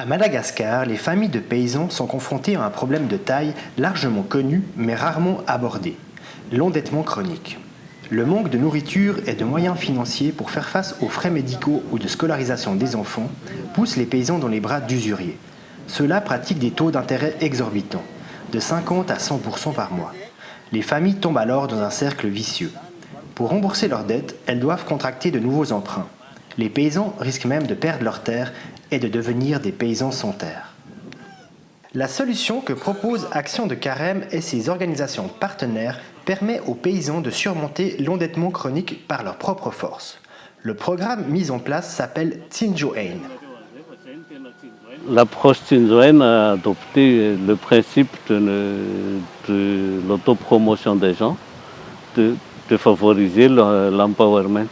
À Madagascar, les familles de paysans sont confrontées à un problème de taille largement connu mais rarement abordé, l'endettement chronique. Le manque de nourriture et de moyens financiers pour faire face aux frais médicaux ou de scolarisation des enfants pousse les paysans dans les bras d'usuriers. Ceux-là pratiquent des taux d'intérêt exorbitants, de 50 à 100% par mois. Les familles tombent alors dans un cercle vicieux. Pour rembourser leurs dettes, elles doivent contracter de nouveaux emprunts. Les paysans risquent même de perdre leurs terres et de devenir des paysans sans terre. La solution que propose Action de Carême et ses organisations partenaires permet aux paysans de surmonter l'endettement chronique par leur propre force. Le programme mis en place s'appelle Tsinjoain. L'approche Tsinjoain a adopté le principe de l'autopromotion des gens, de favoriser l'empowerment.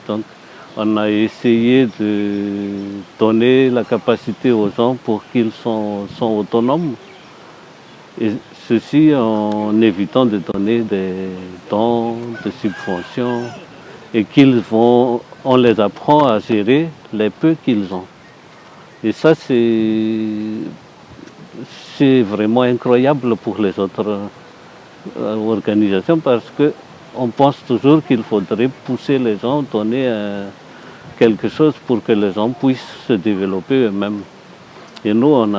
Donc, on a essayé de donner la capacité aux gens pour qu'ils sont autonomes. Et ceci en évitant de donner des dons, des subventions, et on les apprend à gérer les peu qu'ils ont. Et ça, c'est vraiment incroyable pour les autres organisations parce qu'on pense toujours qu'il faudrait pousser les gens, donner quelque chose pour que les gens puissent se développer eux-mêmes. Et nous, on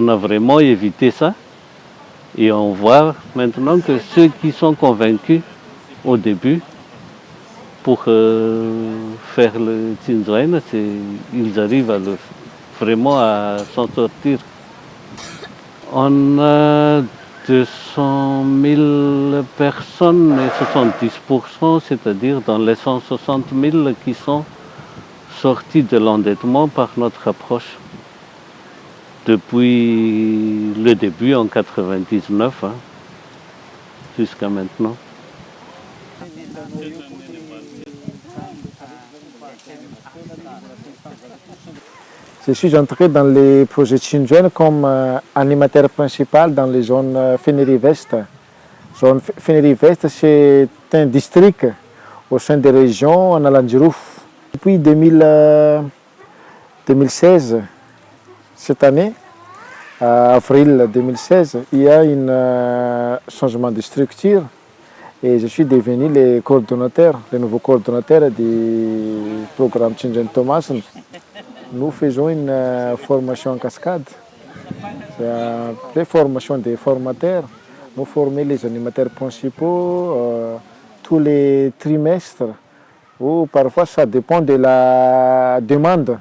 a vraiment évité ça. Et on voit maintenant que ceux qui sont convaincus au début pour faire le Tsinjoain, ils arrivent vraiment à s'en sortir. On a 200 000 personnes et 70%, c'est-à-dire dans les 160 000 qui sont sortis de l'endettement par notre approche. Depuis le début en 99 jusqu'à maintenant. Je suis entré dans les projets Tsinjoain comme animateur principal dans les zones Fénéry-Vest. Zone Fénéry-Vest, c'est un district au sein des régions en Alandjirouf. Depuis 2016, cette année, avril 2016, il y a un changement de structure et je suis devenu le nouveau coordonnateur du programme Tsinjoain Thomas. Nous faisons une formation en cascade. C'est une pré-formation des formateurs. Nous formons les animateurs principaux tous les trimestres, ou parfois ça dépend de la demande.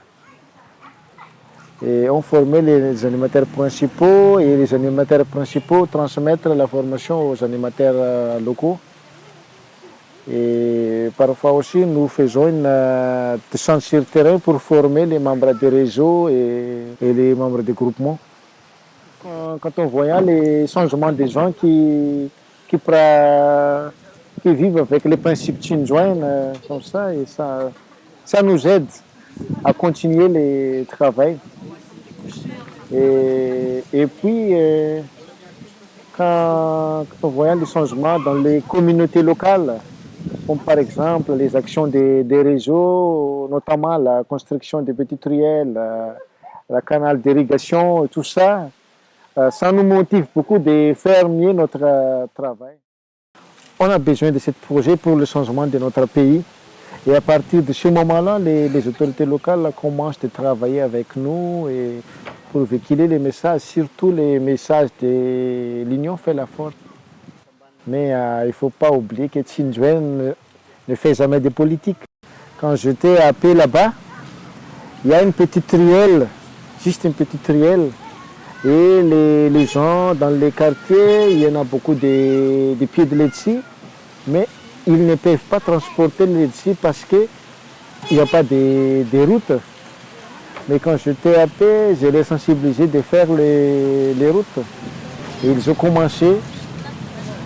Et on formait les animateurs principaux et les animateurs principaux transmettent la formation aux animateurs locaux. Et parfois aussi, nous faisons une descente sur le terrain pour former les membres des réseaux et les membres des groupements. Quand on voit les changements des gens qui vivent avec les principes Tsinjoain, comme ça, et ça nous aide à continuer le travail. Et puis, quand on voit les changements dans les communautés locales, comme par exemple les actions des réseaux, notamment la construction des petites ruelles, le canal d'irrigation, tout ça, ça nous motive beaucoup de faire mieux notre travail. On a besoin de ce projet pour le changement de notre pays. Et à partir de ce moment-là, les autorités locales commencent à travailler avec nous et pour véhiculer les messages, surtout les messages de l'Union fait la force. Mais il ne faut pas oublier que Tsinjoain ne fait jamais de politique. Quand j'étais à P là-bas, il y a une petite ruelle, juste une petite ruelle. Et les gens dans les quartiers, il y en a beaucoup de pieds de laitier, mais ils ne peuvent pas transporter le laitier parce qu'il n'y a pas de routes. Mais quand j'étais à P, je les sensibilisé de faire les routes. Et ils ont commencé.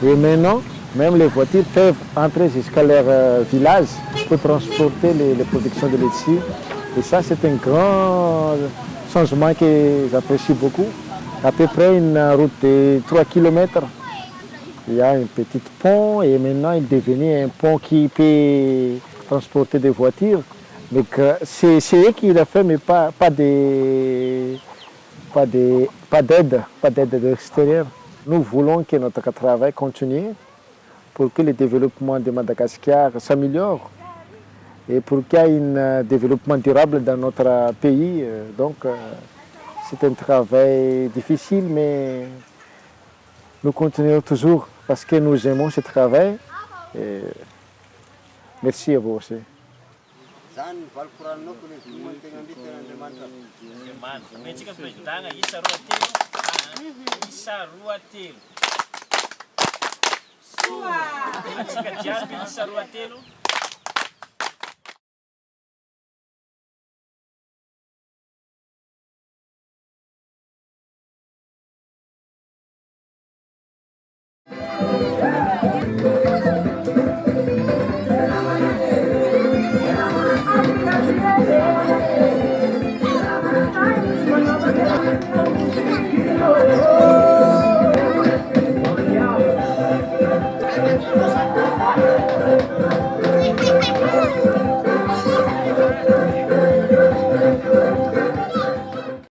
Et maintenant, même les voitures peuvent entrer jusqu'à leur village pour transporter les productions de laitier. Et ça, c'est un grand changement que j'apprécie beaucoup. À peu près une route de 3 km. Il y a un petit pont et maintenant il est devenu un pont qui peut transporter des voitures. Mais c'est eux qui l'ont fait, mais pas d'aide de l'extérieur. Nous voulons que notre travail continue pour que le développement de Madagascar s'améliore et pour qu'il y ait un développement durable dans notre pays. Donc, c'est un travail difficile, mais nous continuons toujours parce que nous aimons ce travail. Et merci à vous aussi.